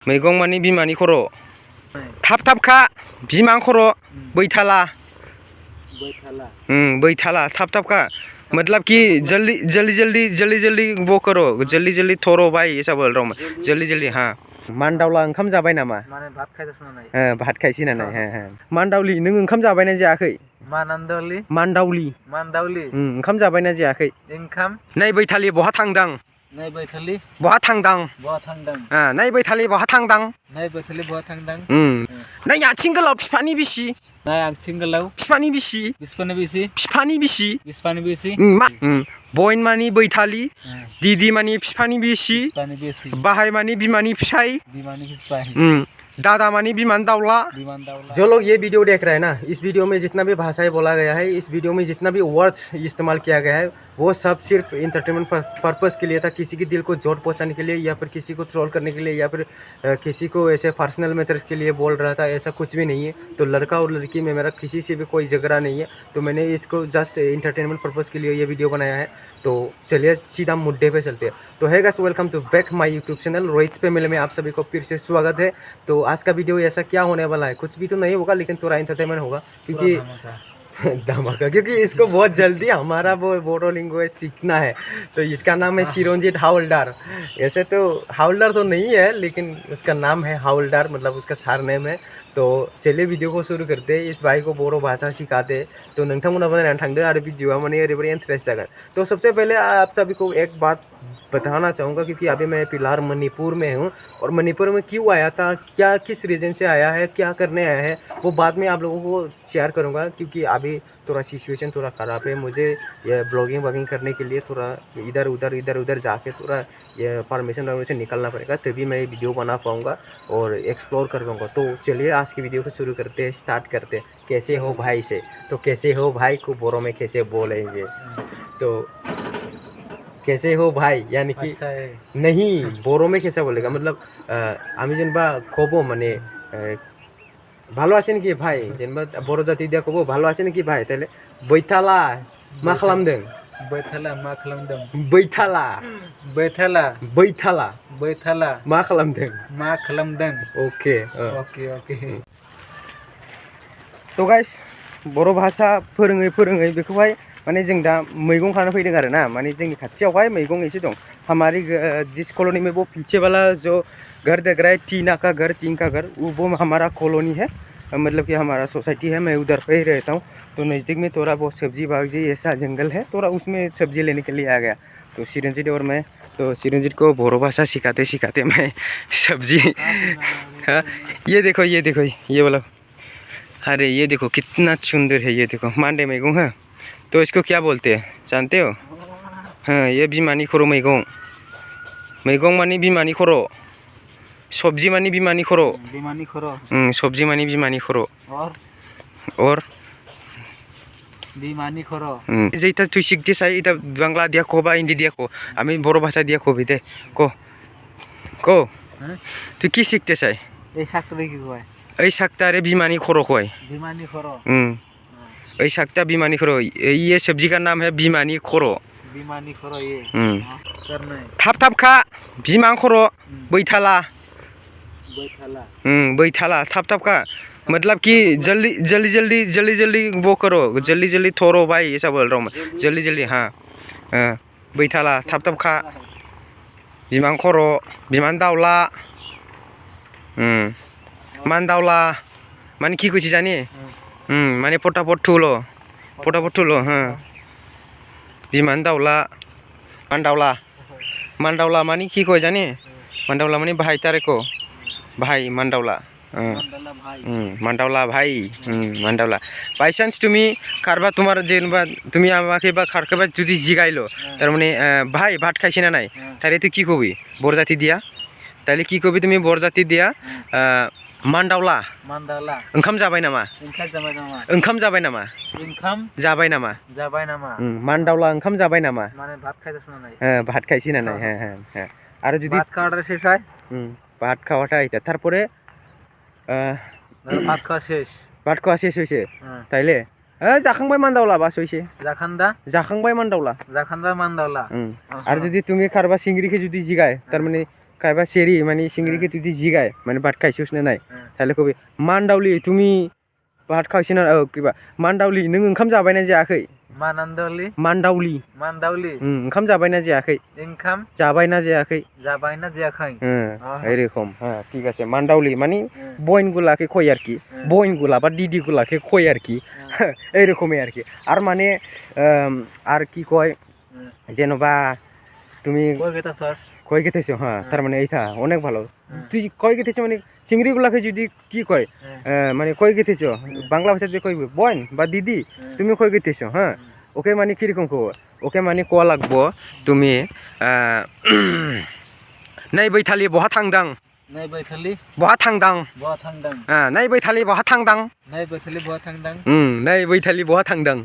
मैगं मानी बिमानी खर' थाब थाब खा बिमा खर' बैथाला बैथाला थाब थाब खा मतलब कि जल्दी जल्दी जल्दी जल्दी जल्दी वो करो जल्दी जल्दी थोरो भाई ऐसा बोल रहा हूँ मैं जल्दी जल्दी हाँ मानदावला ओंखाम जाबाय नामा भात खायसै नालाय मानदावली नों ओंखाम जाबायना जायाखै मानदावली ओंखाम जाबायना जायाखै नै बैथालि बहा थांदां बहा थांदां नै बैथालि बहा थांदां नै आथिं गोलाव बिफानि बिसि बिफानि बिसि बयन मानि बैथालि दीदी मानी बिफानी बिसि बाहाय मानी बिमानी फिसाय दादा मानी बिमान दावला। जो लोग ये वीडियो देख रहे हैं ना, इस वीडियो में जितना भी भाषाएं बोला गया है, इस वीडियो में जितना भी वर्ड्स इस्तेमाल किया गया है, वो सब सिर्फ इंटरटेनमेंट पर्पस के लिए था। किसी के दिल को चोट पहुंचाने के लिए या फिर किसी को ट्रोल करने के लिए या फिर किसी को ऐसे पर्सनल मैटर्स के लिए बोल रहा था, ऐसा कुछ भी नहीं है। तो लड़का और लड़की में मेरा किसी से भी कोई झगड़ा नहीं है, तो मैंने इसको जस्ट इंटरटेनमेंट पर्पस के लिए ये वीडियो बनाया है। तो चलिए सीधा मुद्दे पे चलते हैं। तो है guys, welcome to back my YouTube channel Rohit family में आप सभी को फिर से स्वागत है। तो आज का वीडियो ऐसा क्या होने वाला है, कुछ भी तो नहीं होगा, लेकिन थोड़ा एंटरटेनमेंट होगा क्योंकि धमाका क्योंकि इसको बहुत जल्दी हमारा वो बोडो लैंग्वेज सीखना है। तो इसका नाम है चिरंजीत हावलदार। ऐसे तो हावलदार तो नहीं है, लेकिन उसका नाम है हावलदार, मतलब उसका सार नेम है। तो चलिए वीडियो को शुरू करते हैं। इस भाई को बोरो भाषा सिखाते हैं। तो नोंथांमोनाबो नायनानै थांदो आरो वीडियोआ माने ओरैबायदि इंटरेस्ट जागोन। तो सबसे पहले आप सभी को एक बात बताना चाहूँगा क्योंकि अभी मैं फिलहाल मणिपुर में हूँ और मणिपुर में क्यों आया था, क्या किस रीज़न से आया है, क्या करने आया है, वो बाद में आप लोगों को शेयर करूँगा। क्योंकि अभी थोड़ा सिचुएशन थोड़ा ख़राब है, मुझे ये ब्लॉगिंग वॉगिंग करने के लिए थोड़ा इधर उधर जाके थोड़ा ये परमिशन से निकलना पड़ेगा, तभी मैं वीडियो बना पाऊँगा और एक्सप्लोर कर पाऊँगा। तो चलिए आज की वीडियो को शुरू करते हैं, स्टार्ट करते हैं। कैसे हो भाई से, तो कैसे हो भाई को बोरो में कैसे बोलेंगे, तो कैसे हो भाई यानी कि नहीं बोरो में कैसे बोलेगा, मतलब आमी जेनबा खबो माने ভালো আছেন কি ভাই, जेनबा बर' जाति दिया खबो ভালো আছেন কি ভাই, তাহলে बैथाला मा खालामदों, बैथाला मा खालामदों ओके ओके। तो गाइस बर' भाषा फोरोङै बेखौहाय माने जों दा मैगं खानो फैदों आरो ना, माने जोंनि खाथियावहाय मैगं एसे दं। हमारी जिस कॉलोनी में वो पीछे वाला जो घर देख रहा है टीना का घर, टीन का घर, वो हमारा कॉलोनी है, मतलब कि हमारा सोसाइटी है। मैं उधर पे ही रहता हूँ। तो नज़दीक में थोड़ा बहुत सब्जी बागजी ऐसा जंगल है, थोड़ा उसमें सब्जी लेने के लिए आ गया। तो चिरंजीत और मैं, तो चिरंजीत को बोरो भाषा सिखाते मैं सब्जी हाँ ये देखो ये बोलो, अरे ये देखो कितना सुंदर है, ये देखो मांडे मैगं है। तो इसको क्या बोलते हैं जानते हो? हाँ ये बिमानी खर' मैगं मानी बिमानी खर', सब्जी मानी बिमानी खर', सब्जी मानी बिमानी खर' और বিমানি খরো যেটা তুই শিখতে চাই এটা বাংলা দিয়া কো বা হিন্দি দিয়া কো, আমি বড় ভাষা দিয়া কবি দে কো কো তুই কি শিখতে চাই? এই শাকটা কি কয়? এই শাকটা রে বিমাनी खर' কয়, বিমাनी खर'। এই শাকটা বিমাनी खर', ये सब्जी का नाम है बिमानी खर'। ये थाब थाब खा बिमा खर' बैथाला बैथाला थाब थाब खा मतलब कि जल्दी जल्दी जल्दी जल्दी जल्दी वो करो जल्दी जल्दी थोरो भाई ऐसा बोल रहा हूँ मैं जल्दी जल्दी हाँ बैथाला थाब थाब खा बिमान खर' बिमान दावला मान दावला माने কি কইছি জানি মানে फटाफट थुलो हाँ बिमान दावला मानदावला माने কি কয় জানি, मानदावला माने भाई तारे को भाई मानदावला मानदावला भाई मानदावला। बाई चान्स তুমি কারবা তোমার যেনবা তুমি আমাকে বা খারকেবা যদি জিগাইলো তার মানে ভাই ভাত খাইছি না নাই, তাহলে তুই কি কবি বরজাতি দিয়া, তাহলে কি কবি তুমি বরজাতি দিয়া मानदावला ओंखाम जाबाय नामा, ओंखाम जाबाय नामा मानदावला ओंखाम जाबाय नामा माने भात खाইছি না নাই হ্যাঁ আর যদি ভাত খাওয়াটা শেষ হয় ভাত খাওয়াটা এটা তারপরে ভাত খাওয়া শেষ হইছে তাইলে जाखांबाय मानदावला बास হইছে जाखांबाय मानदावला আর যদি তুমি কারবা চিংড়িকে যদি জিগায় তার মানে কাইবা সেরি মানে চিংড়িকে যদি জিগায় মানে ভাত খাইছিস না নাই তাহলে কবি মানদাवলি তুমি ভাত খাইছ না কিবা मानदावली नों ओंखाम जाबायना जायाखै मानदावली ओंखाम जाबायना जायाखै जाबायना जायाखै এরকম হ্যাঁ ঠিক আছে मानदावली মানে বইন গুলাকে কই আর কি বইন গুলা বা দিদি গুলাকে কই আর কি এইরকমই আর কি আর মানে আর কি কয় যেনবা তুমি কই গেতেছো হ্যাঁ তার মানে এইটা অনেক ভালো তুই কই গেতেছো মানে চিংড়ি গুলাকে যদি কি কয় মানে কই গেতেছো বাংলা ভাষাতে কইবে বোন বা দিদি তুমি কই গেতেছো হ্যাঁ ওকে মানে কিরকম কো ওকে মানে কোয়া লাগবো তুমি नै बैथालि बहा थांदां बहा थांदां नै बैथालि बहा थांदां नै बैथालि बहा थांदां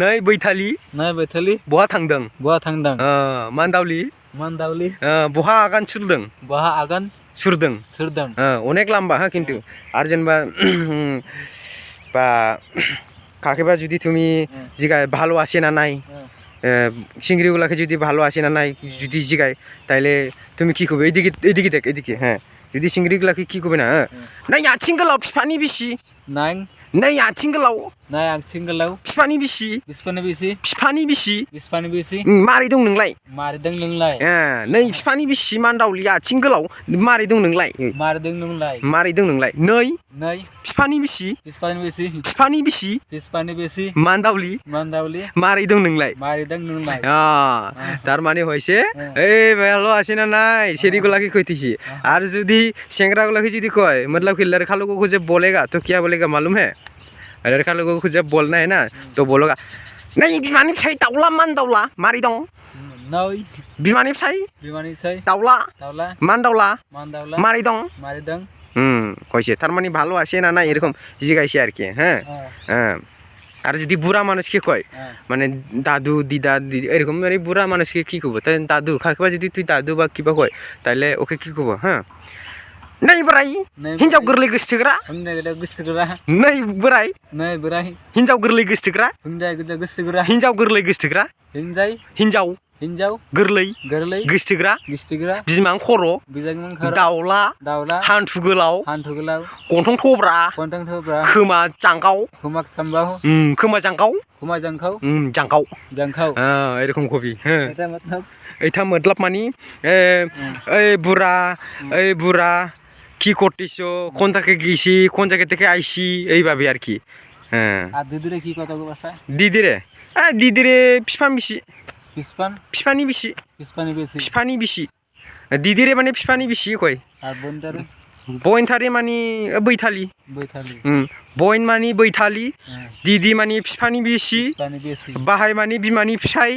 नै बैथालि बहा थांदां मानदावली बहा आगान सुरदों अनेक लाम्बा हा किन्तु आर जेनेबा बा काकेबा जुदि तुमी जिगाय भालो आसे ना नाय চিংড়িগুলাকে যদি ভালো আসে না নাই যদি জিগায় তাইলে তুমি কি করবে এইদিকে দেখ এইদিকে হ্যাঁ যদি চিংড়িগুলাকে কি করবে না নাই আथिं गोलाव बिफानि बिसि नै आथिं गोलाव बिफानि बिसि मारै दं नोंलाय नै बिफानि बिसि मानदावलि आथिं गोलाव मारै दं नोंलाय नै बिफानि बिसि मानदावलि मारै दं नोंलाय तार माने হইছে এই ভালো আছে না নাই সেদিগুলাকে কইতেছি আর যদি সেংরাগুলাকে যদি কয় मतलब कि लड़का लोगों को जब बोलेगा तो क्या बोलेगा मालूम है लड़का लोगों को जब बोलना है ना तो बोलेगा नहीं बिमानी फिसाय दाउला मानदावला मारै दं बिमानी फिसाय दाउला मानदावला मारै दं কইছে তার মানে ভালো আছে না না এরকম জিগাইছে আর কি হ্যাঁ আর যদি বুড়া মানুষকে কয় মানে দাদু দিদা দিদি এরকম মানে বুড়া মানুষকে কি করবো তাই দাদু কাকিবা যদি তুই দাদু বা কিবা কয় তাহলে ওকে কি করবো হ্যাঁ नै बोराय हिन्जाव गोरलै गोसथोग्रा नै बोराय हिन्जाव गोरलै गोसथोग्रा हिन्जाव गोरलै गोसथोग्रा बिमा खर' दाउला हान्थु गोलाव गन्थं थब्रा खोमा जांगाव जांगाव एरकम कबि এইটা मतलब मानी बुरा কি করতেছো কোন থেকে গেছি কোন জায়গা থেকে আইছি এইভাবে আর কি হ্যাঁ আর দিদিরে কি কথা গো ভাষা দিদিরে फिफानि बिसि दिदिरे माने फिफानि बिसि कय আর बइनथारे माने बैथालि बइन माने बैथालि दिदी माने फिफानि बिसि बाहाय माने बिमानि फिसाय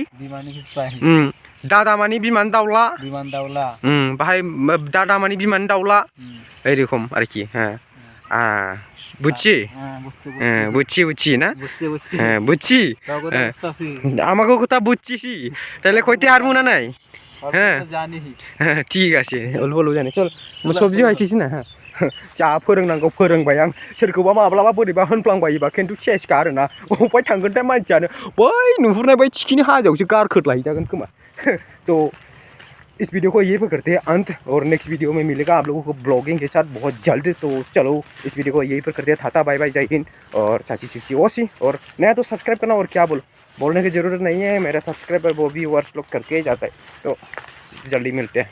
दादा माने बिमानि दाउला बाहाय दादा माने बिमानि दाउला एरकम आरोखि হ্যাঁ বুঝছি না বুঝছি আমাকে কথা বুঝছিসি তাহলে কইতে পারবো না নাই হ্যাঁ ঠিক আছে অল্প অল্প জানি চল সবজি হয়েছিস না হ্যাঁ जा फोरोंनांगौ फोरोंबाय आं सोरखौबा माब्लाबा बोरैबा होनफ्लांबायोबा खिन्थु सेसखा आरोना अबाय थांगोनथाय मानसियानो बै नुहुरनाय बै थिखिनि हाजोआवसो गारखोलाहैजागोन खोमा तो इस वीडियो को यही पर करते हैं अंत और नेक्स्ट वीडियो में मिलेगा आप लोगों को ब्लॉगिंग के साथ बहुत जल्द तो चलो इस वीडियो को यही पर करते हैं थाता बाय बाय जय हिंद और चाची चिची ओसी और नया तो सब्सक्राइब करना और क्या बोलने की ज़रूरत नहीं है मेरा सब्सक्राइबर वो भी वर्स लोग करके ही जाता है तो जल्दी मिलते हैं।